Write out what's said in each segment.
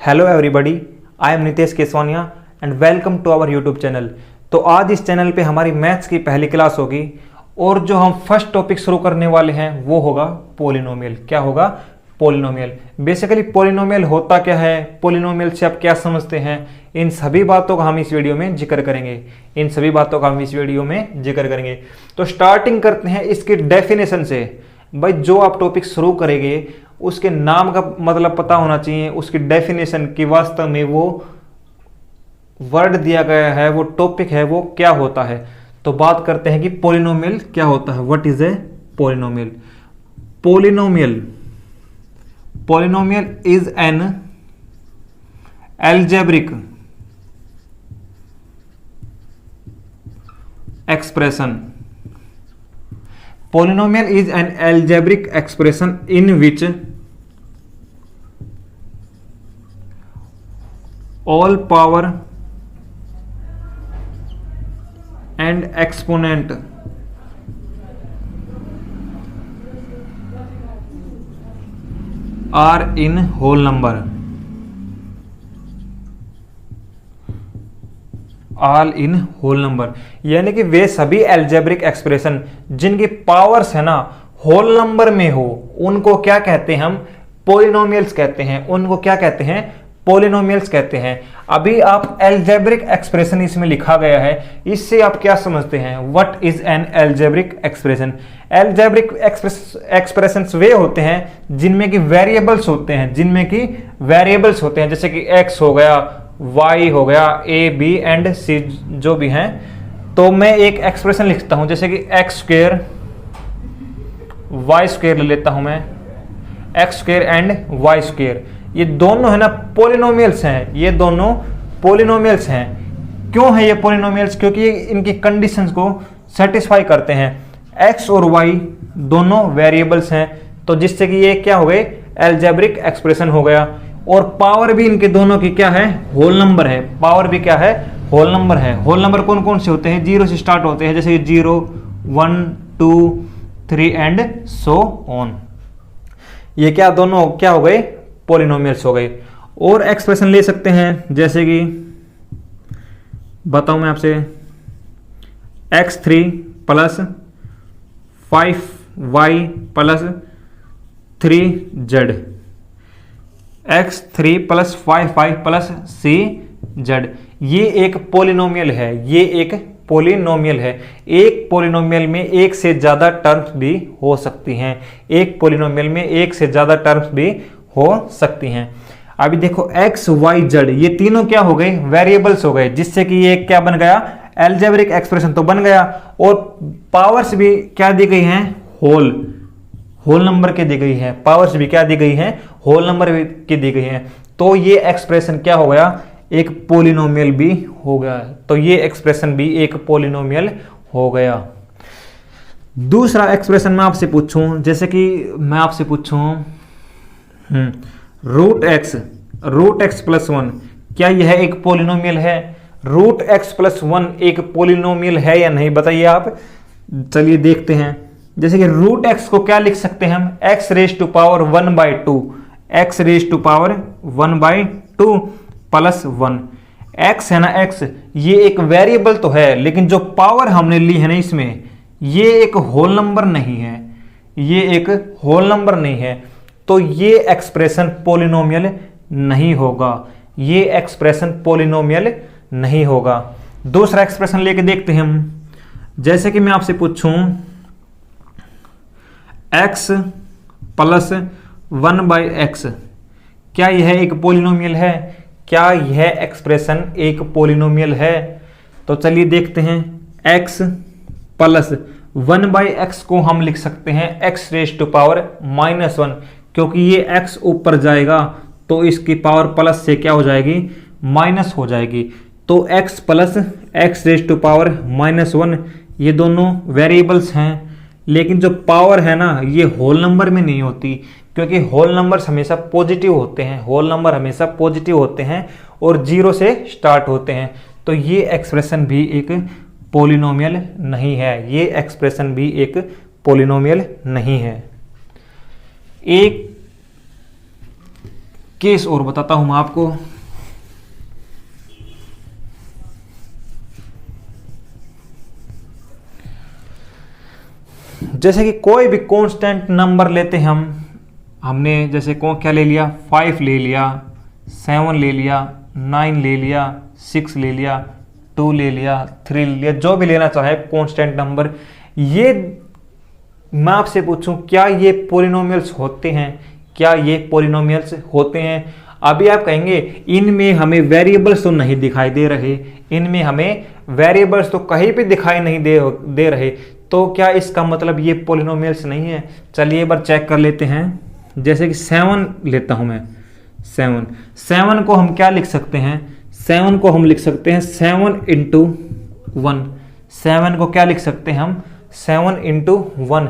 Hello everybody, I am Nitesh Keswania and welcome to our YouTube channel. तो आज इस channel पे हमारी मैथ्स की पहली क्लास होगी और जो हम फर्स्ट टॉपिक शुरू करने वाले हैं वो होगा पॉलिनोमियल। क्या होगा? पॉलिनोमियल। बेसिकली पॉलिनोमियल होता क्या है, पॉलिनोमियल से आप क्या समझते हैं, इन सभी बातों का हम इस वीडियो में जिक्र करेंगे। तो स्टार्टिंग करते हैं इसकी डेफिनेशन से। भाई जो आप टॉपिक शुरू करेंगे उसके नाम का मतलब पता होना चाहिए, उसकी डेफिनेशन की वास्तव में वो वर्ड दिया गया है, वो टॉपिक है, वो क्या होता है। तो बात करते हैं कि पॉलिनोमियल क्या होता है। What is a polynomial? Polynomial is an algebraic expression. Polynomial is an algebraic expression in which all power and exponent are in whole number. All in whole number, यानी कि वे सभी एल्जेब्रिक एक्सप्रेशन जिनकी powers है ना whole number में हो उनको क्या कहते हैं हम? पॉलिनोमियल्स कहते हैं। उनको क्या कहते हैं? पॉलिनोमियल्स कहते हैं। अभी आप एल्जेब्रिक एक्सप्रेशन इसमें लिखा गया है, इससे आप क्या समझते हैं? What is an algebraic expression? Algebraic expressions वे होते हैं जिनमें कि वेरिएबल्स होते हैं, जैसे कि एक्स हो गया, y हो गया, a b एंड c जो भी हैं। तो मैं एक एक्सप्रेशन लिखता हूं जैसे कि एक्स स्क्वेयर वाई स्क्वेयर ले लेता हूं मैं, x square and y square. ये दोनों है ना पॉलिनोमियल्स हैं, ये दोनों पॉलिनोमियल्स हैं। क्यों है ये पॉलिनोमियल्स? क्योंकि ये इनकी कंडीशंस को सेटिस्फाई करते हैं। x और y दोनों वेरिएबल्स हैं, तो जिससे कि ये क्या हो गए? एल्जेब्रिक एक्सप्रेशन हो गया। और पावर भी इनके दोनों की क्या है? होल नंबर है। पावर भी क्या है? होल नंबर है। होल नंबर कौन कौन से होते हैं? जीरो से स्टार्ट होते हैं, जैसे 0 1 2 3 एंड सो ऑन। ये क्या दोनों क्या हो गए? पॉलिनोमियल्स हो गए। और एक्सप्रेशन ले सकते हैं, जैसे कि बताऊं मैं आपसे, x3 plus 5y plus 3z, x3 plus 5y plus cz। ये एक पॉलिनोमियल है, एक पॉलिनोमियल में एक से ज्यादा टर्म्स भी हो सकती हैं। अभी देखो x y z ये तीनों क्या हो गए? वेरिएबल्स हो गए, जिससे कि ये क्या बन गया? एल्जेब्रिक एक्सप्रेशन तो बन गया। और पावर्स भी क्या दी गई हैं? होल नंबर की दी गई है। पावर्स भी क्या दी गई हैं? होल नंबर की दी गई हैं। तो ये एक्सप्रेशन क्या हो गया? एक पॉलिनोमियल भी हो गया। तो ये एक्सप्रेशन भी एक पॉलिनोमियल हो गया। दूसरा एक्सप्रेशन मैं आपसे पूछूं, जैसे कि मैं आपसे पूछूं रूट एक्स प्लस 1, क्या यह एक पॉलिनोमियल है? रूट एक्स प्लस 1 एक पॉलिनोमियल है या नहीं, बताइए आप। चलिए देखते हैं। जैसे कि रूट एक्स को क्या लिख सकते हैं हम? X raise to power 1/2, x raise to power 1/2 plus 1। X है ना, एक्स ये एक वेरिएबल तो है, लेकिन जो पावर हमने ली है ना इसमें, ये एक होल नंबर नहीं है, तो ये एक्सप्रेशन पॉलिनोमियल नहीं होगा। दूसरा एक्सप्रेशन लेके देखते हैं हम। जैसे कि मैं आपसे पूछूं x प्लस 1/x, क्या यह एक पॉलिनोमियल है? क्या यह एक्सप्रेशन एक पॉलिनोमियल है? तो चलिए देखते हैं। x प्लस 1/x को हम लिख सकते हैं x रेज टू पावर -1, क्योंकि ये x ऊपर जाएगा तो इसकी पावर प्लस से क्या हो जाएगी? माइनस हो जाएगी। तो x plus x raise to power -1 ये दोनों वेरिएबल्स हैं, लेकिन जो पावर है ना ये होल नंबर में नहीं होती, क्योंकि होल नंबर्स हमेशा पॉजिटिव होते हैं और 0 से स्टार्ट होते हैं। तो ये एक्सप्रेशन भी एक पॉलिनोमियल नहीं है। एक केस और बताता हूं मैं आपको। जैसे कि कोई भी कांस्टेंट नंबर लेते हैं हमने जैसे क्या ले लिया, 5 ले लिया, 7 ले लिया, 9 ले लिया, 6 ले लिया, 2 ले लिया, 3 ले लिया, जो भी लेना चाहे कांस्टेंट नंबर, ये मैं आपसे पूछूं क्या ये पॉलिनोमियल्स होते हैं? क्या ये पॉलिनोमियल्स होते हैं? अभी आप कहेंगे इनमें हमें वेरिएबल्स तो नहीं दिखाई दे रहे, इनमें हमें वेरिएबल्स तो कहीं पे दिखाई नहीं दे रहे, तो क्या इसका मतलब ये पॉलिनोमियल्स नहीं है? चलिए एक बार चेक कर लेते हैं। जैसे कि 7 लेता हूं मैं, 7 को हम क्या लिख सकते हैं? 7 को हम लिख सकते हैं 7 इंटू 1। 7 को क्या लिख सकते हैं हम? 7 इंटू 1।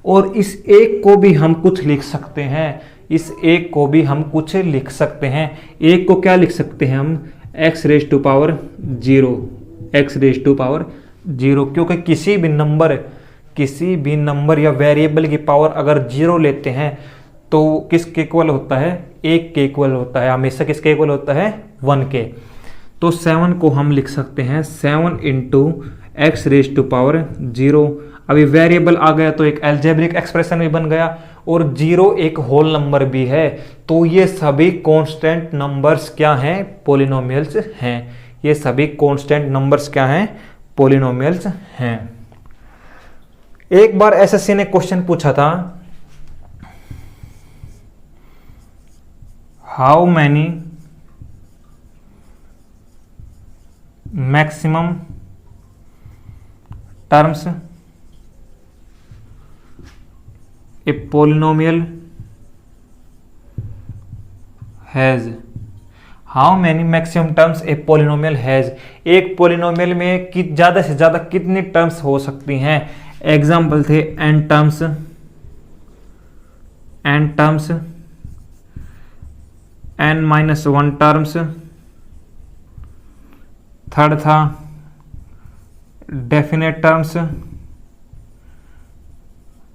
और इस एक को भी हम कुछ लिख सकते हैं, इस एक को भी हम कुछ लिख सकते हैं। एक को क्या लिख सकते हैं हम? x raise to power 0, x raise to power 0, क्योंकि किसी भी नंबर या वेरिएबल की पावर अगर 0 लेते हैं तो किसके इक्वल होता है? 1 के इक्वल होता है, हमेशा किसके इक्वल होता है? 1 के। तो 7 को हम लिख सकते हैं 7 into x raise to power 0। अभी वेरिएबल आ गया तो एक अलजेब्रिक एक्सप्रेशन भी बन गया, और 0 एक होल नंबर भी है। तो ये सभी कांस्टेंट नंबर्स क्या हैं? पॉलिनोमियल्स हैं। ये सभी कांस्टेंट नंबर्स क्या हैं? पॉलिनोमियल्स हैं। एक बार एसएससी ने क्वेश्चन पूछा था, how many maximum terms A polynomial has, how many maximum terms A polynomial has, एक पोलिनोमियल में ज्यादा से ज्यादा कितनी टर्म्स हो सकती हैं? एग्जाम्पल थे n terms, n-1 terms, third था definite terms,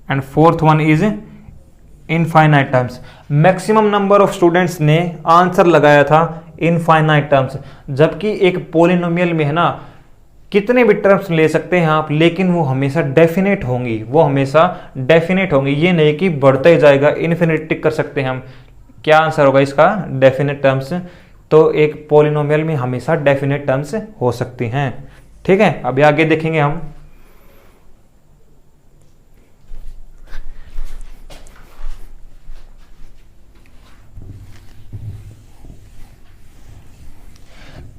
and fourth one is infinite terms. Maximum number of students ने आंसर लगाया था इनफाइनाइट टर्म्स, जबकि एक पॉलिनोमियल में है ना कितने भी टर्म्स ले सकते हैं आप, लेकिन वो हमेशा डेफिनेट होंगी, ये नहीं कि बढ़ता ही जाएगा, इन्फिनिट टिक कर सकते हैं हम। क्या आंसर होगा इसका? Definite terms. तो एक पॉलिनोमियल में हमेशा डेफिनेट टर्म्स हो सकती हैं। ठीक है, अभी आगे देखेंगे हम।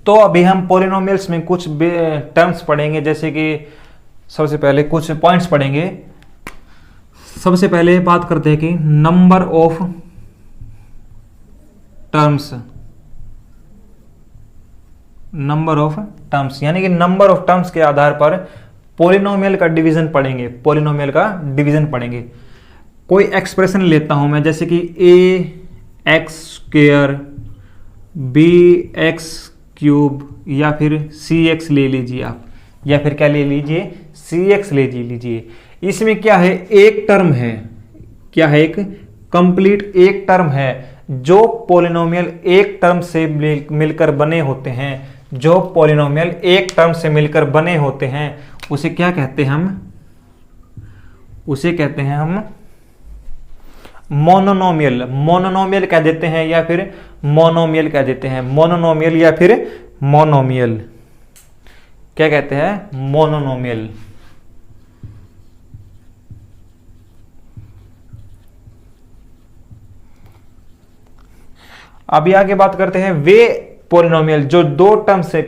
तो अभी हम पॉलिनोमियल्स में कुछ टर्म्स पढ़ेंगे, जैसे कि सबसे पहले कुछ पॉइंट्स पढ़ेंगे। सबसे पहले बात करते हैं कि नंबर ऑफ टर्म्स, यानी कि नंबर ऑफ टर्म्स के आधार पर पॉलिनोमियल का डिवीजन पढ़ेंगे। कोई एक्सप्रेशन लेता हूं मैं, जैसे कि ax² bx³ या फिर cx ले लीजिए आप, या फिर क्या ले लीजिए? cx ले लीजिए। इसमें क्या है? एक टर्म है, क्या है? एक कंप्लीट एक टर्म है। जो पॉलिनोमियल एक टर्म से मिलकर बने होते हैं, उसे क्या कहते हैं हम? उसे कहते हैं हम मोनोनोमियल कह देते हैं, या फिर मोनोमियल कह देते हैं। मोनोनोमियल या फिर मोनोमियल क्या कहते हैं? मोनोनोमियल। अभी आगे बात करते हैं वे पॉलिनोमियल जो दो टर्म से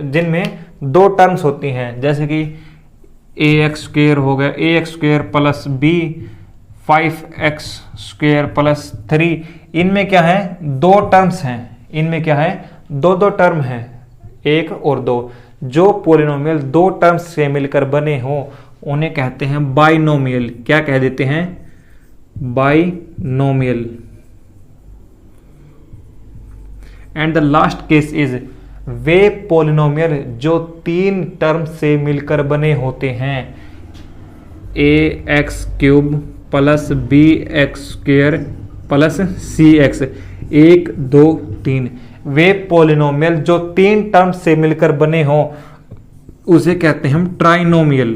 जिनमें दो टर्म्स होती हैं, जैसे कि ax² हो गया, ax² plus b 5x² plus 3। इनमें क्या है? दो टर्म्स हैं। इनमें क्या है? दो टर्म हैं, एक और दो। जो पॉलिनोमियल दो टर्म्स से मिलकर बने हो उन्हें कहते हैं बाइनोमियल। क्या कह देते हैं? Binomial. And the last case is way polynomial जो तीन टर्म से मिलकर बने होते हैं, ax³ प्लस bx² प्लस सी एक्स, 1 2 3, वे पॉलिनोमियल जो 3 टर्म से मिलकर बने हों उसे कहते हैं हम ट्राइनोमियल।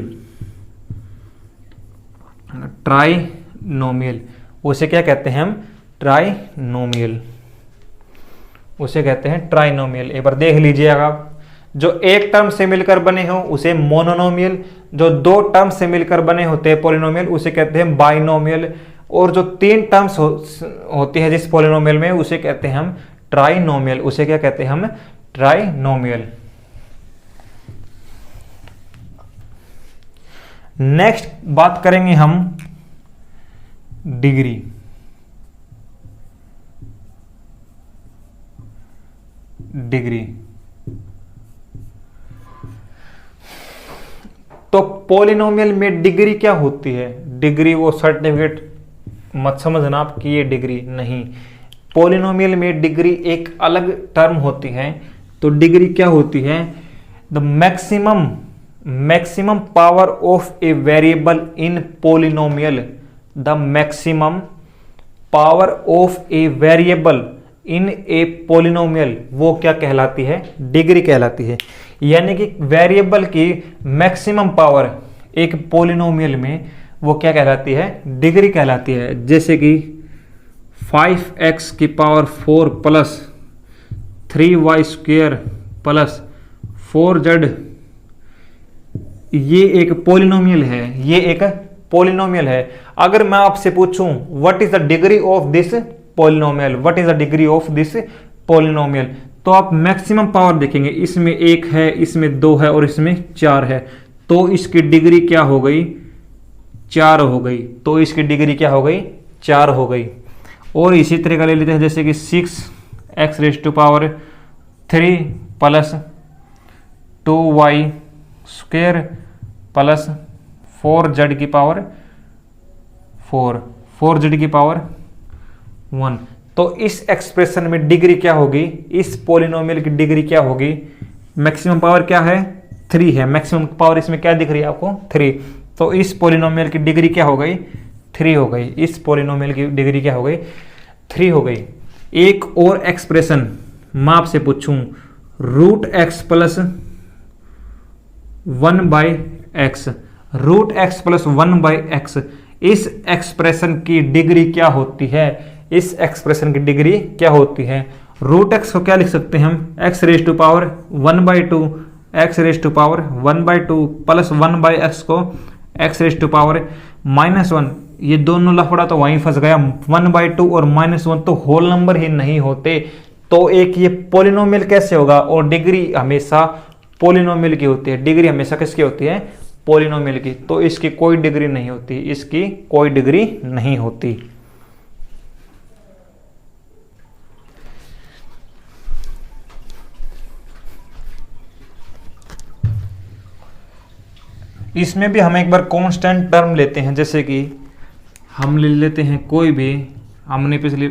ट्राइनोमियल उसे क्या कहते हैं हम? ट्राइनोमियल, उसे कहते हैं ट्राइनोमियल। एक बार देख लीजिएगा आप, जो एक टर्म से मिलकर बने हो उसे मोनोनोमियल, जो 2 टर्म से मिलकर बने होते हैं पॉलिनोमियल उसे कहते हैं बाइनोमियल, और जो 3 टर्म्स होती है जिस पॉलिनोमियल में उसे कहते हैं हम ट्राइनोमियल। उसे क्या कहते हैं हम? ट्राइनोमियल। नेक्स्ट बात करेंगे हम डिग्री। डिग्री तो पॉलिनोमियल में डिग्री क्या होती है? डिग्री वो सर्टिफिकेट मत समझना आप कि ये डिग्री नहीं, पॉलिनोमियल में डिग्री एक अलग टर्म होती है। तो डिग्री क्या होती है? The maximum power of a variable in polynomial, the maximum power of a variable in a polynomial, वो क्या कहलाती है? डिग्री कहलाती है। यानी कि वेरिएबल की मैक्सिमम पावर एक पॉलिनोमियल में वो क्या कहलाती है? डिग्री कहलाती है। जैसे कि 5x की power 4 plus 3y square plus 4z, ये एक पॉलिनोमियल है, ये एक पॉलिनोमियल है। अगर मैं आपसे पूछूं what is the degree of this polynomial, what is the degree of this polynomial, तो आप मैक्सिमम पावर देखेंगे, इसमें 1 है, इसमें 2 है और इसमें 4 है, तो इसकी डिग्री क्या हो गई? 4 हो गई। तो इसकी डिग्री क्या हो गई? 4 हो गई। और इसी तरह का ले लेते हैं, जैसे कि 6x रेज़ टू पावर 3 प्लस 2y स्क्वेयर प्लस 4z की पावर 4z की पावर 1। तो इस एक्सप्रेशन में डिग्री क्या होगी? इस पॉलिनोमियल की डिग्री क्या होगी? मैक्सिमम पावर क्या है? 3 है। मैक्सिमम पावर इसमें क्या दिख रही है आपको? 3। तो इस पॉलिनोमियल की डिग्री क्या हो गई? 3 हो गई। इस पॉलिनोमियल की डिग्री क्या हो गई? 3 हो गई। एक और एक्सप्रेशन मैं आपसे पूछूं, root x plus 1/x, root x plus 1/x, इस एक्सप्रेशन की डिग्री क्या होती है? इस एक्सप्रेशन की डिग्री क्या होती है? रूट एक्स को क्या लिख सकते हैं हम? x raise to power 1/2, x raise to power 1/2 plus 1/x को x रेज़ टू पावर -1। ये दोनों लफड़ा तो वहीं फंस गया, 1/2 और -1 तो होल नंबर ही नहीं होते, तो एक ये पॉलिनोमियल कैसे होगा? और डिग्री हमेशा पॉलिनोमियल की होती है, डिग्री हमेशा किसकी होती है? पॉलिनोमियल की। तो इसकी कोई डिग्री नहीं होती, इसकी कोई डिग्री नहीं होती। इसमें भी हम एक बार कांस्टेंट टर्म लेते हैं, जैसे कि हम ले लेते हैं कोई भी, हमने पिछले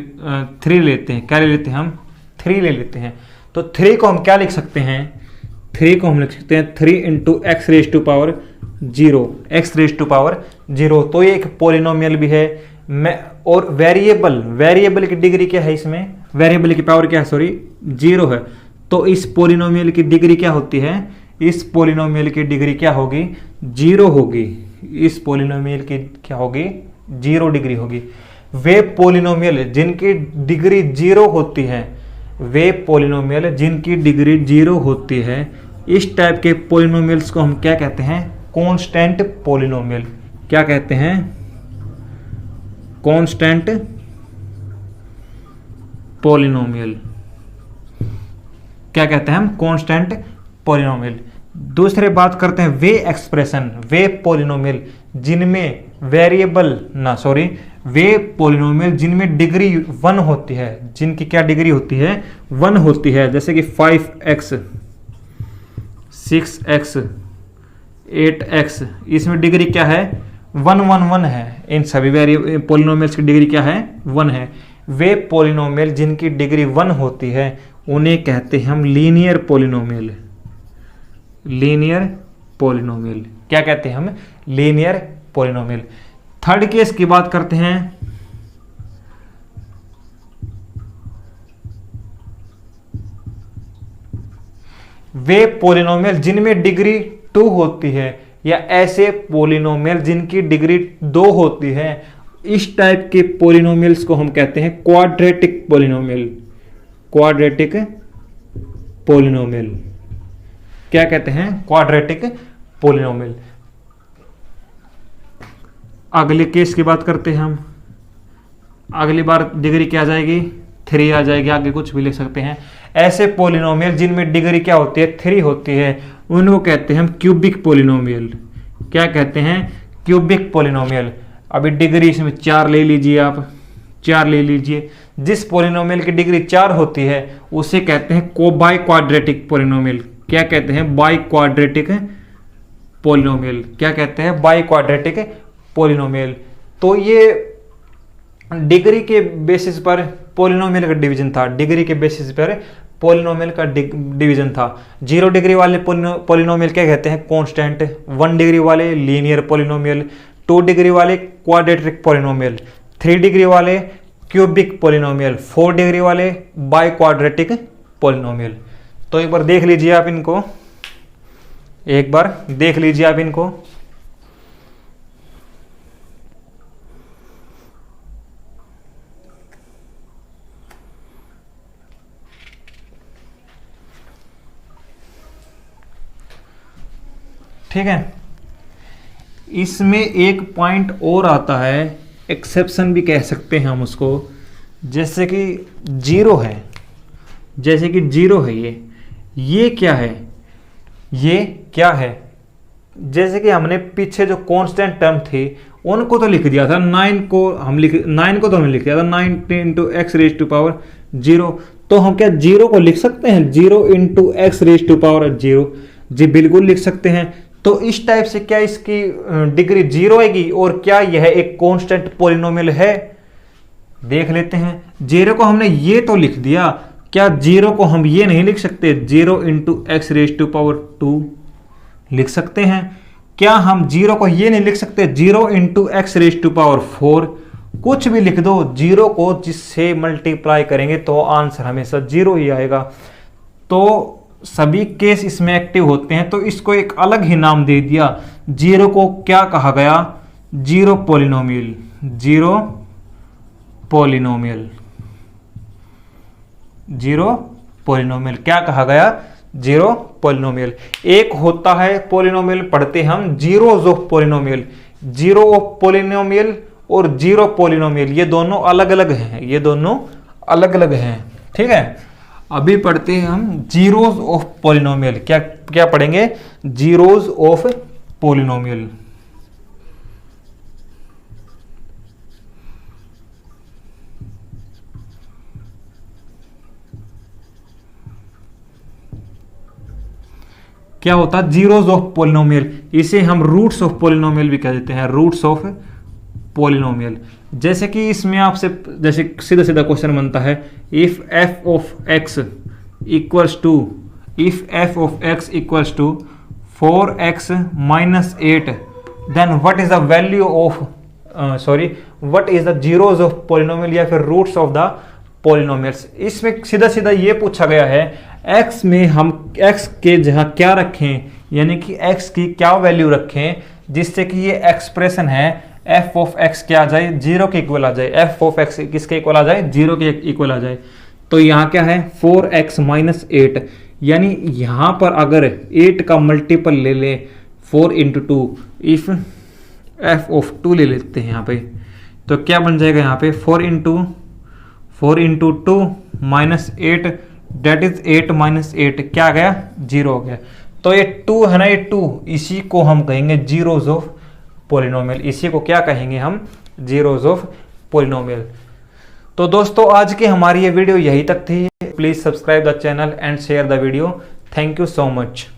3 लेते हैं, क्या ले लेते हैं हम? 3 ले लेते हैं। तो 3 को हम क्या लिख सकते हैं? 3 को हम लिख सकते हैं 3 into x raise to power 0, x raise to power 0। तो ये एक पॉलिनोमियल भी है। और वेरिएबल की डिग्री क्या है? इसमें वेरिएबल की पावर क्या है? सॉरी 0 है। तो इस पॉलिनोमियल की डिग्री क्या होती है? इस पॉलिनोमियल की डिग्री क्या होगी? 0 होगी। इस पॉलिनोमियल की क्या होगी? 0 डिग्री होगी। वे पॉलिनोमियल जिनकी डिग्री 0 होती है, वे पॉलिनोमियल जिनकी डिग्री 0 होती है, इस टाइप के पॉलिनोमियल्स को हम क्या कहते हैं? Constant polynomial. क्या कहते हैं? Constant polynomial. क्या कहते हैं हम? Constant polynomial. दूसरे बात करते हैं वे एक्सप्रेशन, वे पॉलिनोमियल जिनमें वे पॉलिनोमियल जिनमें डिग्री 1 होती है, जिनकी क्या डिग्री होती है? 1 होती है। जैसे कि 5x, 6x, 8x, इसमें डिग्री क्या है? 1 1 1 है। इन सभी पॉलिनोमियल्स की डिग्री क्या है? 1 है। वे पॉलिनोमियल जिनकी डिग्री 1 होती है उन्हें कहते हैं हम लीनियर पॉलिनोमियल। Linear polynomial. क्या कहते हैं हम? Linear polynomial. थर्ड केस की बात करते हैं, वे पोलिनोमियल जिनमें डिग्री 2 होती है या ऐसे पोलिनोमियल जिनकी डिग्री 2 होती है, इस टाइप के पोलिनोमियल्स को हम कहते हैं क्वाड्रेटिक पोलिनोमियल। क्वाड्रेटिक पोलिनोमियल क्या कहते हैं? Quadratic polynomial. अगले केस की बात करते हैं हम। अगली बार डिग्री क्या आ जाएगी? 3 आ जाएगी। आगे कुछ भी लिख सकते हैं। ऐसे पोलिनोमियल जिनमें डिग्री क्या होती है? 3 होती है, उनको कहते हैं हम क्यूबिक पोलिनोमियल। क्या कहते हैं? Cubic polynomial. अभी डिग्री इसमें 4 ले लीजिए, आप 4 ले लीजिए। जिस पोलिनोमियल की डिग्री 4 होती है उसे कहते हैं बाई क्वाड्रेटिक पोलिनोमियल। क्या कहते हैं? By quadratic polynomial. क्या कहते हैं? By quadratic polynomial. तो ये डिग्री के बेसिस पर पोलिनोमियल का डिवीजन था। डिग्री के बेसिस पर पोलिनोमियल का डिवीजन था। 0 डिग्री वाले पोलिनोमियल क्या कहते हैं? कांस्टेंट। 1 डिग्री वाले लीनियर पोलिनोमियल। 2 डिग्री वाले क्वाड्रेटिक पोलिनोमियल। 3 डिग्री वाले क्यूबिक पोलिनोमियल। 4 डिग्री वाले बाई क्वाड्रेटिक पोलिनोमियल। तो एक बार देख लीजिए आप इनको, एक बार देख लीजिए आप इनको। ठीक है, इसमें एक पॉइंट और आता है, एक्सेप्शन भी कह सकते हैं हम उसको। जैसे कि 0 है, जैसे कि 0 है ये क्या है? ये क्या है? जैसे कि हमने पीछे जो कांस्टेंट टर्म थी उनको तो लिख दिया था। 9 को तो हमने लिख दिया था 9 into x raise to power 0। तो हम क्या 0 को लिख सकते हैं? 0 into x raise to power 0। जी बिल्कुल लिख सकते हैं। तो इस टाइप से क्या इसकी डिग्री 0 आएगी? और क्या यह एक कांस्टेंट पोलिनोमियल है? देख लेते हैं। 0 को हमने ये तो लिख दिया, क्या 0 को हम ये नहीं लिख सकते? 0 into x raise to power 2 लिख सकते हैं। क्या हम 0 को ये नहीं लिख सकते? 0 into x raise to power 4 कुछ भी लिख दो। 0 को जिससे मल्टीप्लाई करेंगे तो आंसर हमेशा 0 ही आएगा। तो सभी केस इसमें एक्टिव होते हैं, तो इसको एक अलग ही नाम दे दिया। 0 को क्या कहा गया? 0 पोलिनोमियल। 0 पोलिनोमियल। 0 पोलिनोमियल क्या कहा गया? 0 पोलिनोमियल। एक होता है पोलिनोमियल, पढ़ते हम zeros of polynomial. 0 of polynomial और 0 पोलिनोमियल ये दोनों अलग अलग हैं, ये दोनों अलग अलग हैं। ठीक है, अभी पढ़ते हैं हम जीरोज ऑफ पोलिनोमियल। क्या क्या पढ़ेंगे? Zeros of polynomial. क्या होता है? Zeros of polynomial. इसे हम रूट्स ऑफ पोलिनोमियल भी कह देते हैं, रूट्स ऑफ पोलिनोमियल। जैसे कि इसमें आपसे जैसे सीधा सीधा क्वेश्चन बनता है, if f of x equals to 4x minus 8 then what is the value of what is the zeros of polynomial या फिर रूट्स ऑफ द पोलिनोमियल्स। इसमें सीधा सीधा ये पूछा गया है, x में हम x के जगह क्या रखें, यानी कि x की क्या वैल्यू रखें जिससे कि ये एक्सप्रेशन है f ऑफ x क्या आ जाए? 0 के इक्वल आ जाए। f ऑफ x किसके इक्वल आ जाए? 0 के इक्वल आ जाए। तो यहाँ क्या है? 4x minus 8, यानी यहाँ पर अगर 8 का मल्टीपल ले ले 4 इंटू 2, इफ f ऑफ 2 ले लेते हैं यहाँ पे, तो क्या बन जाएगा यहाँ पे? 4 इंटू 2 माइनस 8 डेट इज 8 माइनस 8 क्या आ गया? 0 हो गया। तो ये 2 है ना, ये 2 इसी को हम कहेंगे जीरोज ऑफ पोलिनोमियल। इसी को क्या कहेंगे हम? Zeros of polynomial. तो दोस्तों आज की हमारी ये वीडियो यही तक थी। Please subscribe the channel and share the video. Thank you so much.